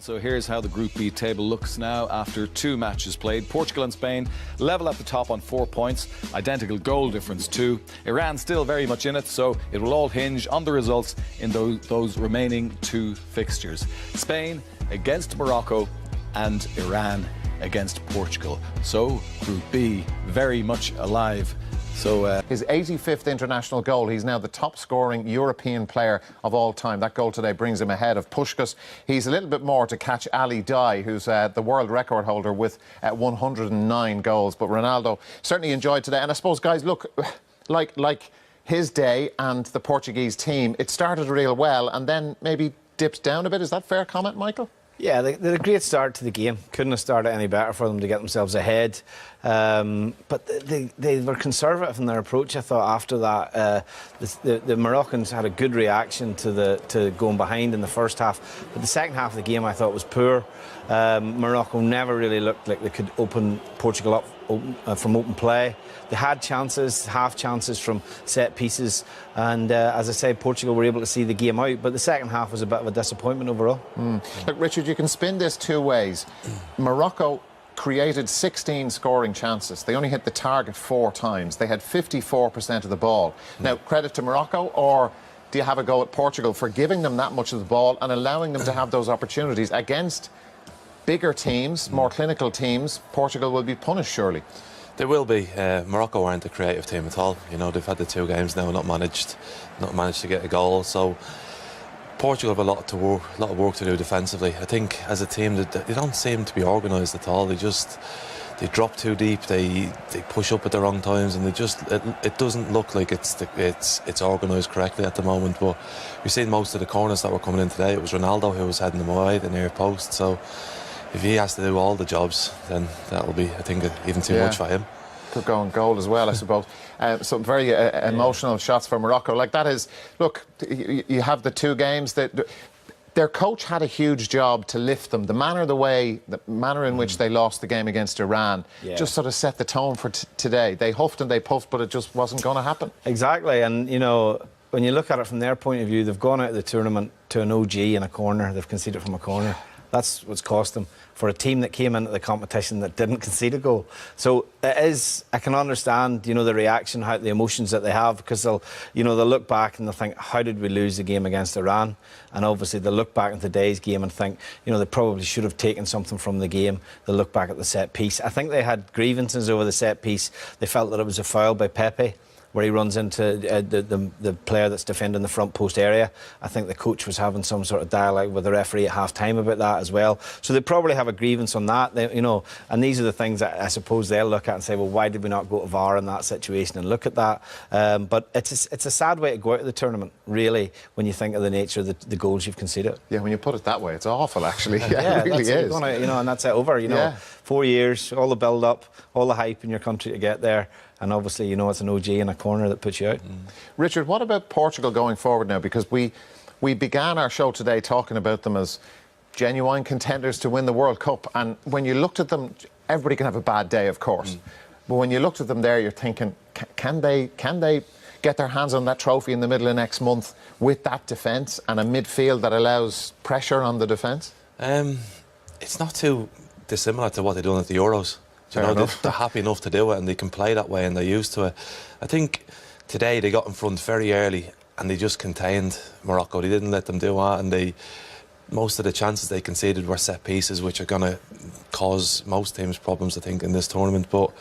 So here's how the Group B table looks now after 2 matches played. Portugal and Spain level at the top on 4 points, identical goal difference 2. Iran still very much in it, so it will all hinge on the results in those remaining 2 fixtures. Spain against Morocco and Iran against Portugal. So Group B very much alive. So his 85th international goal. He's now the top scoring European player of all time. That goal today brings him ahead of Puskás. He's a little bit more to catch Ali Dai, who's the world record holder with 109 goals. But Ronaldo certainly enjoyed today. And I suppose, guys, look, like his day and the Portuguese team, it started real well and then maybe dipped down a bit. Is that a fair comment, Michael? Yeah, they had a great start to the game. Couldn't have started any better for them to get themselves ahead. But they were conservative in their approach, I thought, after that. The Moroccans had a good reaction to going behind in the first half. But the second half of the game, I thought, was poor. Morocco never really looked like they could open Portugal up from open play. They had chances, half chances from set pieces, and as I said, Portugal were able to see the game out, but the second half was a bit of a disappointment overall. Look, Richard, you can spin this 2 ways. Morocco created 16 scoring chances. They only hit the target 4 times. They had 54% of the ball. Now, credit to Morocco, or do you have a go at Portugal for giving them that much of the ball and allowing them to have those opportunities against bigger teams, more clinical teams? Portugal will be punished, surely. They will be. Morocco aren't a creative team at all. You know, they've had the 2 games now, not managed to get a goal. So Portugal have a lot of work to do defensively. I think as a team, they don't seem to be organised at all. They drop too deep. They push up at the wrong times, and it doesn't look like it's organised correctly at the moment. But we've seen most of the corners that were coming in today. It was Ronaldo who was heading them wide, the near post. So if he has to do all the jobs, then that will be, I think, even too much for him. Could go on goal as well, I suppose. Some very emotional shots for Morocco. Like, that is, look, you have the 2 games that their coach had a huge job to lift them. The manner in which they lost the game against Iran just sort of set the tone for today. They huffed and they puffed, but it just wasn't going to happen. Exactly, and you know, when you look at it from their point of view, they've gone out of the tournament to an OG in a corner. They've conceded from a corner. That's what's cost them, for a team that came into the competition that didn't concede a goal. So it is, I can understand, you know, the reaction, the emotions that they have, because they'll look back and they'll think, how did we lose the game against Iran? And obviously they'll look back at today's game and think, you know, they probably should have taken something from the game. They'll look back at the set piece. I think they had grievances over the set piece. They felt that it was a foul by Pepe, where he runs into the player that's defending the front post area. I think the coach was having some sort of dialogue with the referee at half-time about that as well. So they probably have a grievance on that, you know, and these are the things that I suppose they'll look at and say, well, why did we not go to VAR in that situation and look at that? But it's a sad way to go out of the tournament, really, when you think of the nature of the goals you've conceded. Yeah, when you put it that way, it's awful, actually. Yeah, it really is. You know, and that's it over, you know. 4 years, all the build-up, all the hype in your country to get there. And obviously, you know, it's an OG in a corner that puts you out. Richard, what about Portugal going forward now? Because we began our show today talking about them as genuine contenders to win the World Cup. And when you looked at them, everybody can have a bad day, of course. But when you looked at them there, you're thinking, can they get their hands on that trophy in the middle of next month with that defence and a midfield that allows pressure on the defence? It's not too dissimilar to what they're doing at the Euros. You know, they're happy enough to do it, and they can play that way, and they're used to it. I think today they got in front very early and they just contained Morocco. They didn't let them do that, and most of the chances they conceded were set pieces, which are going to cause most teams problems, I think, in this tournament. But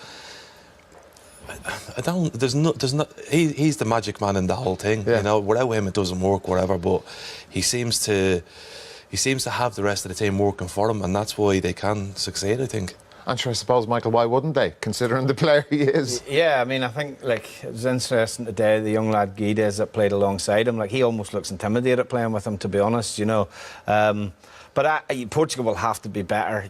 he's the magic man in the whole thing. You know, without him it doesn't work, whatever. But he seems to have the rest of the team working for him, and that's why they can succeed, I think. I'm sure, I suppose, Michael, why wouldn't they, considering the player he is? Yeah, I mean, I think, like, it was interesting today, the young lad Guedes that played alongside him, like, he almost looks intimidated playing with him, to be honest, you know. But Portugal will have to be better.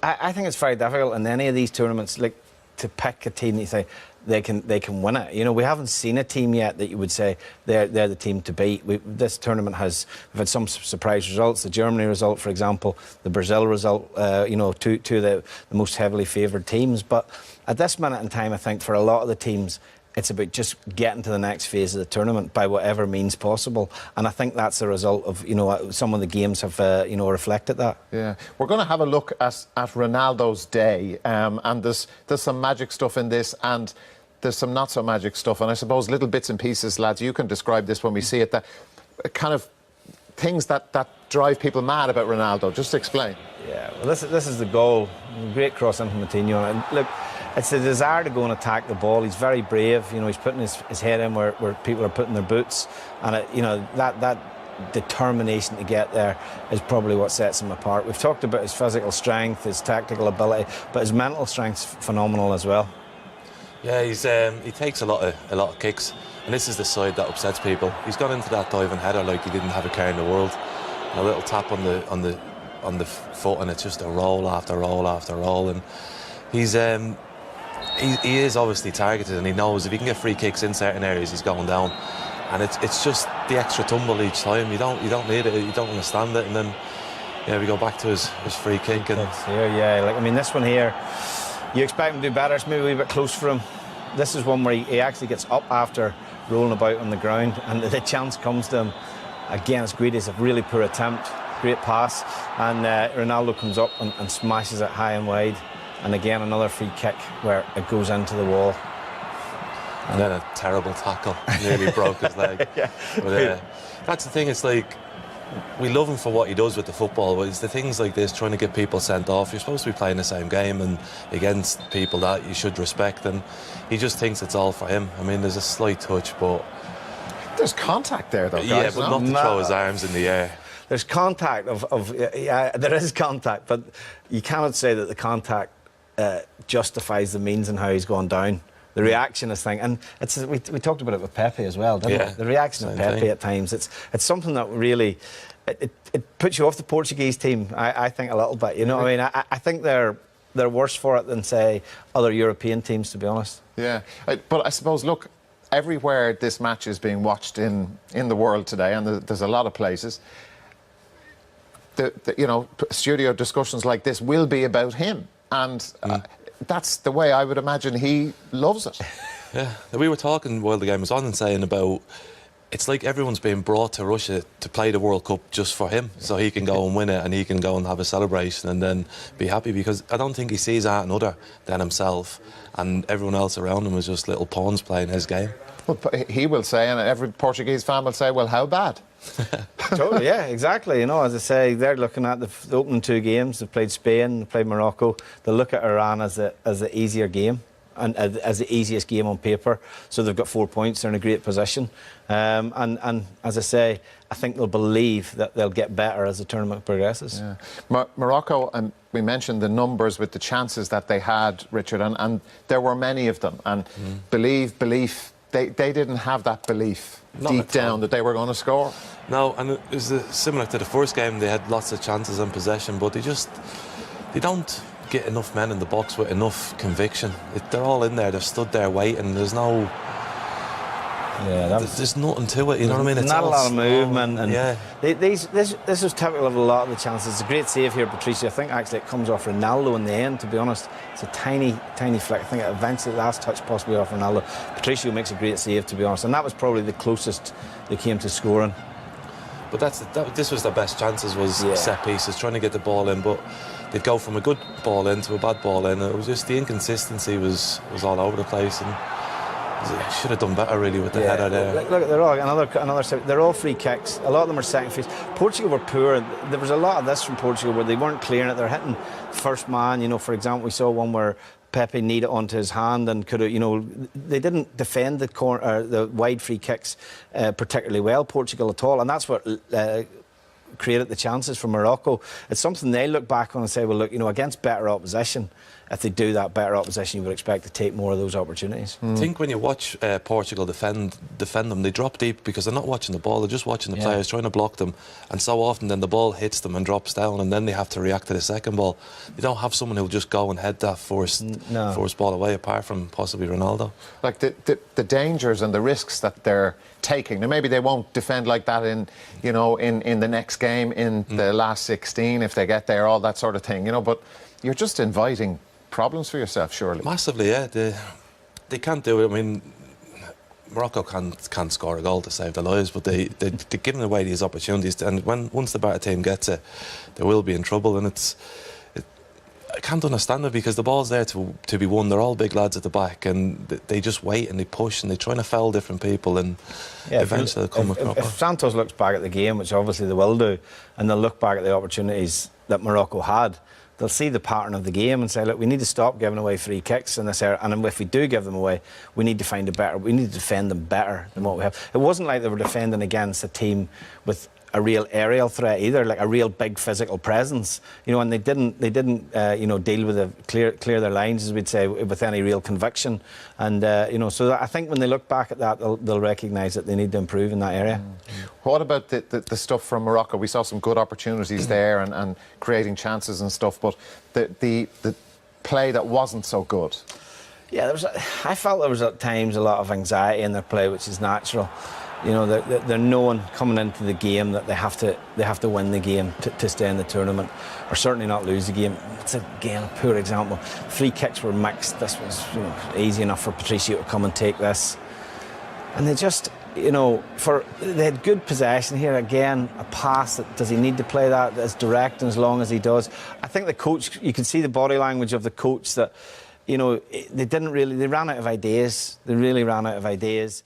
I think it's very difficult in any of these tournaments, like, to pick a team that you say they can win it. You know, we haven't seen a team yet that you would say they're the team to beat. This tournament we've had some surprise results. The Germany result, for example, the Brazil result. You know, two of the most heavily favoured teams. But at this minute in time, I think for a lot of the teams, it's about just getting to the next phase of the tournament by whatever means possible. And I think that's the result of, you know, some of the games have, you know, reflected that. Yeah. We're going to have a look at Ronaldo's day, and there's some magic stuff in this, and there's some not so magic stuff. And I suppose little bits and pieces, lads, you can describe this when we see it, that kind of things that drive people mad about Ronaldo. Just explain. Yeah, well, this is the goal. Great cross into Moutinho. And look, it's a desire to go and attack the ball. He's very brave. You know, he's putting his head in where people are putting their boots. And, you know, that determination to get there is probably what sets him apart. We've talked about his physical strength, his tactical ability, but his mental strength's phenomenal as well. Yeah, he takes a lot of kicks, and this is the side that upsets people. He's gone into that diving header like he didn't have a care in the world. A little tap on the foot, and it's just a roll after roll after roll. And he is obviously targeted, and he knows if he can get free kicks in certain areas, he's going down. And it's just the extra tumble each time. You don't need it. You don't understand it. And then we go back to his free kick. And here, yeah, like I mean, this one here, you expect him to do better. It's maybe a wee bit close for him. This is one where he actually gets up after rolling about on the ground, and the chance comes to him. Again, it's Guedes, a really poor attempt, great pass, and Ronaldo comes up and smashes it high and wide. And again, another free kick where it goes into the wall. And then a terrible tackle, nearly broke his leg. Yeah. But that's the thing, it's like, we love him for what he does with the football, but it's the things like this, trying to get people sent off. You're supposed to be playing the same game and against people that you should respect, and he just thinks it's all for him. I mean, there's a slight touch, but... There's contact there, though, guys. Yeah, but not to throw his arms in the air. There's contact yeah, there is contact, but you cannot say that the contact justifies the means and how he's gone down. The reaction is thing, and we talked about it with Pepe as well, didn't we? The reaction of Pepe at times, it's something that really it puts you off the Portuguese team. I think a little bit. You know, I mean, I think they're worse for it than say other European teams, to be honest. Yeah, but I suppose, look, everywhere this match is being watched in the world today, and there's a lot of places. You know, studio discussions like this will be about him, and. That's the way I would imagine he loves it. Yeah, we were talking while the game was on and saying about it's like everyone's being brought to Russia to play the World Cup just for him, so he can go and win it and he can go and have a celebration and then be happy, because I don't think he sees that another than himself, and everyone else around him is just little pawns playing his game. Well, he will say, and every Portuguese fan will say, well, how bad? Totally, yeah, exactly. You know, as I say, they're looking at the opening two games. They've played Spain, they've played Morocco. They look at Iran as the easier game and as the easiest game on paper. So they've got 4 points. They're in a great position. And as I say, I think they'll believe that they'll get better as the tournament progresses. Yeah. Morocco, and we mentioned the numbers with the chances that they had, Richard, and there were many of them. And belief. They didn't have that belief deep down that they were going to score. No, and it was similar to the first game. They had lots of chances and possession, but they don't get enough men in the box with enough conviction. They're all in there. They've stood there waiting. There's no... Yeah, there's nothing to it, you know what I mean? It's not a lot of movement. And yeah. This is typical of a lot of the chances. It's a great save here, Patricio. I think actually it comes off Ronaldo in the end, to be honest. It's a tiny flick. I think eventually the last touch possibly off Ronaldo. Patricio makes a great save, to be honest. And that was probably the closest they came to scoring. But this was their best chances, was set pieces, trying to get the ball in, but they'd go from a good ball in to a bad ball in. It was just the inconsistency was all over the place, and should have done better really with the header there. Look, they're all they're all free kicks. A lot of them are second frees. Portugal were poor. There was a lot of this from Portugal where they weren't clearing it. They're hitting first man. You know, for example, we saw one where Pepe kneed it onto his hand and could have, you know, they didn't defend the wide free kicks particularly well, Portugal, at all, and that's what created the chances for Morocco. It's something they look back on and say, well, look, you know, against better opposition, if they do that better opposition, you would expect to take more of those opportunities. I think when you watch Portugal defend them, they drop deep because they're not watching the ball, they're just watching the players trying to block them, and so often then the ball hits them and drops down, and then they have to react to the second ball. You don't have someone who'll just go and head that first ball away, apart from possibly Ronaldo. Like the dangers and the risks that they're taking. Now maybe they won't defend like that in the next game, in the last 16 if they get there, all that sort of thing, you know, but you're just inviting problems for yourself, surely. Massively, yeah. They can't do it. I mean, Morocco can't score a goal to save their lives, but they're giving away these opportunities, and once the better team gets it, they will be in trouble. And I can't understand it, because the ball's there to be won. They're all big lads at the back, and they just wait and they push and they're trying to foul different people, and eventually they'll come across. If Santos looks back at the game, which obviously they will do, and they'll look back at the opportunities that Morocco had, they'll see the pattern of the game and say, look, we need to stop giving away free kicks in this area, and if we do give them away, we need to we need to defend them better than what we have. It wasn't like they were defending against a team with a real aerial threat either, like a real big physical presence, you know, and they didn't you know, deal with clear their lines, as we'd say, with any real conviction. And you know, so I think when they look back at that, they'll recognise that they need to improve in that area. What about the stuff from Morocco? We saw some good opportunities there and creating chances and stuff, but the play that wasn't so good. Yeah, I felt there was at times a lot of anxiety in their play, which is natural. You know, they're knowing coming into the game that they have to win the game to stay in the tournament, or certainly not lose the game. It's again a poor example. Free kicks were mixed. This was, you know, easy enough for Patricio to come and take this, and they just, you know, they had good possession here. Again, a pass that, does he need to play that as direct and as long as he does? I think the coach, you can see the body language of the coach that, you know, they ran out of ideas. They really ran out of ideas.